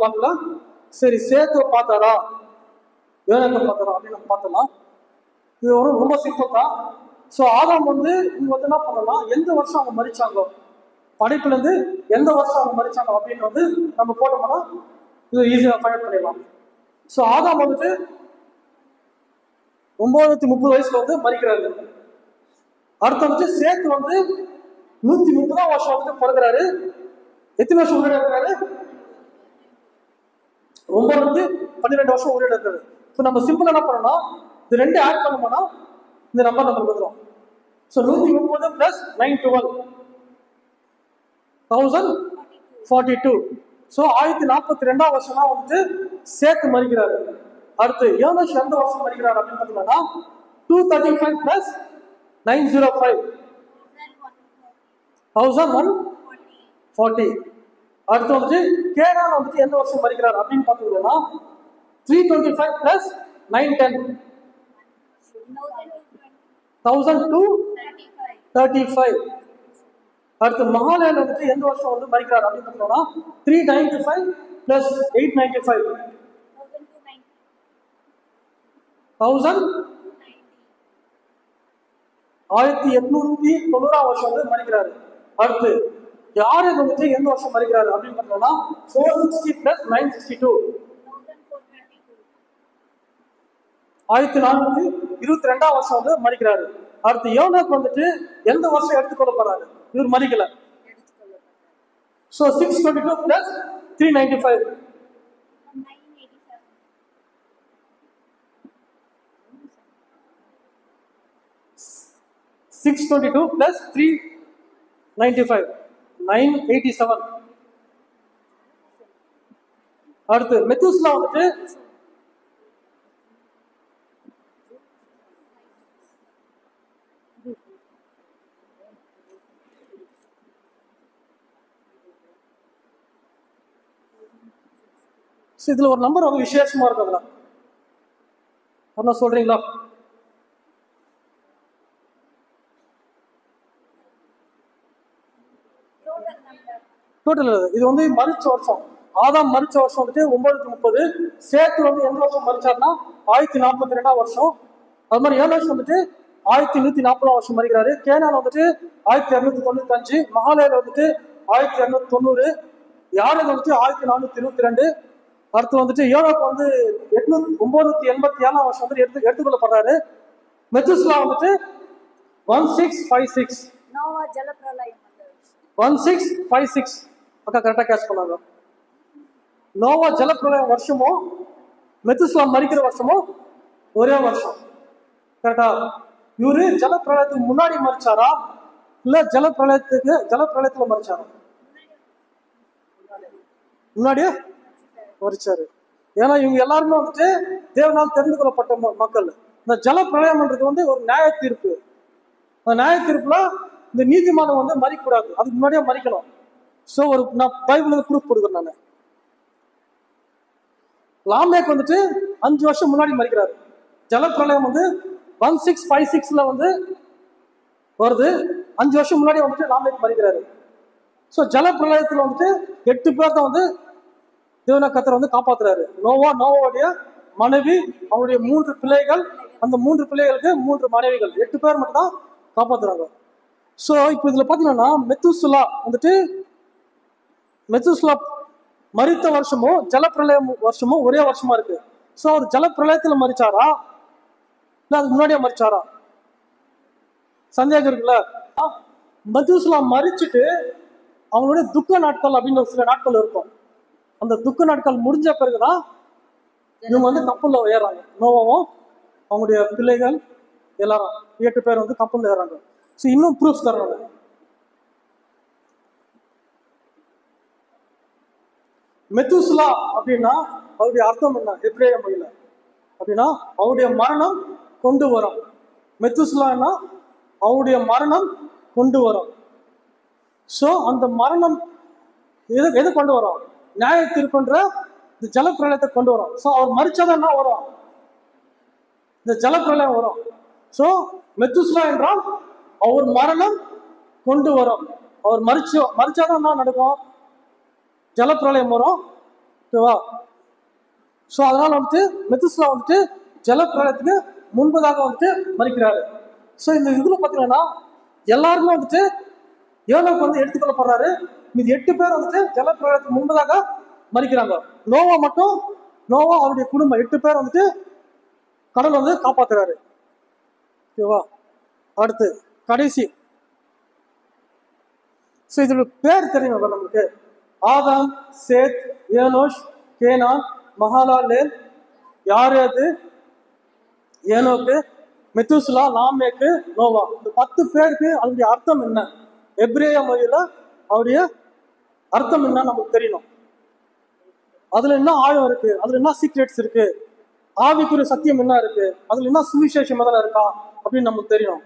பார்க்கல. சரி, சேத்து பார்த்தாரா யோனாக்க பார்த்தாரா அப்படின்னு நம்ம பார்த்தலாம். இது ரொம்ப சிம்பிள் தான். ஸோ ஆதாம் வந்து இங்க வந்து என்ன பண்ணலாம், எந்த வருஷம் அவங்க மறிச்சாங்க, படைப்புல இருந்து எந்த வருஷம் அவங்க மறிச்சாங்க அப்படின்னு வந்து நம்ம போட்டோம்னா இது ஈஸியாக ஃபைண்ட் பண்ணிடலாம். ஸோ ஆதாம் வந்துட்டு 930 வயசுல வந்து மறிக்கிறாரு. அடுத்து வந்துட்டு சேத்து வந்து 130 வருஷம் வந்துட்டு பிறகுறாரு. எத்தனை வருஷம் உயிரோட இருக்கிறாரு? 912 வருஷம் உயிரோட இருக்காரு. இப்போ நம்ம சிம்பிள் என்ன பண்ணோம்னா இது ரெண்டு ஆட் பண்ணோம்னா இந்த நம்பர் நம்மளுக்கு வந்துடும். So 130 plus 912 1042. ஸோ 1042 வருஷம் தான் வந்துட்டு சேத்து மறிக்கிறாரு. அடுத்து யோனாஷ் எந்த வருஷம் மறிக்கிறாரு அப்படின்னு பார்த்தீங்கன்னா 235 பிளஸ் 905 1140. அடுத்து வந்துட்டு கேனான் வந்துட்டு எந்த வருஷம் மறிக்கிறார் அப்படின்னு பார்த்தீங்கன்னா 325 பிளஸ் 910 1235. அடுத்து மகாலேயன் வந்துட்டு எந்த வருஷம் வந்து மறிக்கிறார் அப்படின்னு பார்த்தீங்கன்னா 395 பிளஸ் 895 1890 வருஷம் வந்து மறிக்கிறாரு. அடுத்து யாரு வந்துட்டு எந்த வருஷம் மறிக்கிறாரு அப்படின்னு பார்த்தீங்கன்னா 460 பிளஸ் 962 1422 வருஷம் வந்து மறிக்கிறாரு. அடுத்து யோனாக் வந்துட்டு எந்த வருஷம் எடுத்துக்கொள்ள போறாரு, இவர் மறிக்கல. So 622 plus 395 622 plus 395 987. அடுத்து மெத்துசலா வந்துட்டு இதுல ஒரு நம்பர் வந்து விசேஷமா இருக்குதுல, என்ன சொல்றீங்களா? டோட்டல் இது வந்து மறிச்ச வருஷம். ஆதாம் மறிச்ச வருஷம் வந்துட்டு 930. சேத்து வந்து எந்த வருஷம் மறிச்சாருன்னா 1042 வருஷம். அது மாதிரி யோனாஷ் வந்துட்டு 1140 வருஷம் மறிக்கிறாரு. கேனான் வந்துட்டு 1295. மகாலேயர் வந்துட்டு 1290. யாருக்கு வந்துட்டு 1422. அடுத்து வந்துட்டு யோனாக்கு வந்து 987 வருஷம் வந்து எடுத்துக்கொள்ளப்படுறாரு. மெத்துசலா வந்துட்டு 1656 1656. அக்கா கரெக்டா கேட்ச் பண்ணாங்க. நோவா ஜலப்பிரளயம் வருஷமும் மெத்துசலா மறிக்கிற வருஷமும் ஒரே வருஷம். கரெக்டா? இவரு ஜலப்பிரளயத்துக்கு முன்னாடி மறிச்சாரா இல்ல ஜலப்பிரளயத்துல மறிச்சாரா? முன்னாடியே மறிச்சாரு. ஏன்னா இவங்க எல்லாருமே வந்துட்டு தேவனால் தெரிந்து கொள்ளப்பட்ட மக்கள். இந்த ஜலப்பிரளயம்ன்றது வந்து ஒரு நியாய தீர்ப்பு. அந்த நியாய தீர்ப்புல இந்த நீதிமானம் வந்து மறிக்கக்கூடாது, அதுக்கு முன்னாடியே மறிக்கணும். ஸோ ஒரு நான் பைபிள் ப்ரூஃப் கொடுக்குறேன். நான் லாமேக் வந்துட்டு 5 வருஷம் முன்னாடி மறிக்கிறாரு. ஜலப்பிரளயம் வந்து 1656 வந்து வருது. 5 வருஷம் முன்னாடி வந்துட்டு லாமேக் மறிக்கிறாரு. ஸோ ஜலப்பிரளயத்துல வந்துட்டு 8 பேர் தான் வந்து தேவன கர்த்தர் வந்து காப்பாத்துறாரு. நோவாவுடைய மனைவி, அவருடைய 3 பிள்ளைகள், அந்த 3 பிள்ளைகளுக்கு 3 மனைவிகள், 8 பேர் மட்டும் தான் காப்பாத்துறாங்க. ஸோ இப்போ இதுல பாத்தீங்கன்னா மெத்துசலா மரித்த வருஷமும் ஜலப்பிரளயம் வருஷமும் ஒரே வருஷமா இருக்கு. ஸோ அவர் ஜலப்பிரளயத்துல மறிச்சாரா இல்ல அதுக்கு முன்னாடியே மறிச்சாரா? சந்தேகம் இருக்குல்ல. மெத்துசலா மறிச்சுட்டு அவங்களுடைய துக்க நாட்கள் அப்படின்னு சில நாட்கள் இருக்கும். அந்த துக்க நாட்கள் முடிஞ்ச பிறகுதான் இவங்க வந்து கப்பல்ல ஏறாங்க. நோவாவும் அவங்களுடைய பிள்ளைகள் எல்லாரும் 8 பேர் வந்து கப்பல்ல ஏறாங்க. ஸோ இன்னும் ப்ரூஃப் தர்றாங்க. மெத்துசலா அப்படின்னா அவருடைய அர்த்தம் என்ன எபிரேய மொழியில அப்படின்னா அவருடைய மரணம் கொண்டு வரும். மெத்துசலான்னா அவருடைய மரணம் கொண்டு வரும். ஸோ அந்த மரணம் எது கொண்டு வரும்? நியாய தீர்ப்புன்ற இந்த ஜலப்பிரளயத்தை கொண்டு வரும். ஸோ அவர் மறிச்சாதான் என்ன வரும்? இந்த ஜலப்பிரளயம் வரும். ஸோ மெத்துசலா என்றால் அவர் மரணம் கொண்டு வரும். அவர் மறிச்சாதான் என்ன நடக்கும்? ஜலப்பிரளயம் வரும். ஓகேவா? ஸோ அதனால வந்துட்டு மெத்துஸ்லா வந்துட்டு ஜலப்பிரளயத்துக்கு முன்பதாக வந்துட்டு மறிக்கிறாரு. ஸோ இந்த இதுல பார்த்தீங்கன்னா எல்லாருமே வந்துட்டு ஏனோக்கு வந்து எடுத்துக்கொள்ளப்படுறாரு. மீது 8 பேர் வந்துட்டு ஜலப்பிரளயத்துக்கு முன்பதாக மறிக்கிறாங்க. நோவா மட்டும், நோவா அவருடைய குடும்பம் 8 பேர் வந்துட்டு கடவுள் வந்து காப்பாத்துறாரு. ஓகேவா? அடுத்து கடைசி. ஸோ இதோட பேர் தெரியும் நமக்கு. ஆதாம், சேத், ஏனோஷ், கேனான், மகாலாலேல், யாரேது, ஏனோக்கு, மெத்துசுலா, லாமேக்கு, நோவா. இந்த 10 பேருக்கு அதனுடைய அர்த்தம் என்ன, எப்ரேய மொழியில அவருடைய அர்த்தம் என்ன நமக்கு தெரியணும். அதுல என்ன ஆழம் இருக்கு, அதுல என்ன சீக்ரெட்ஸ் இருக்கு, ஆவிக்குரிய சத்தியம் என்ன இருக்கு, அதுல என்ன சுவிசேஷம் எதனா இருக்கா அப்படின்னு நமக்கு தெரியணும்.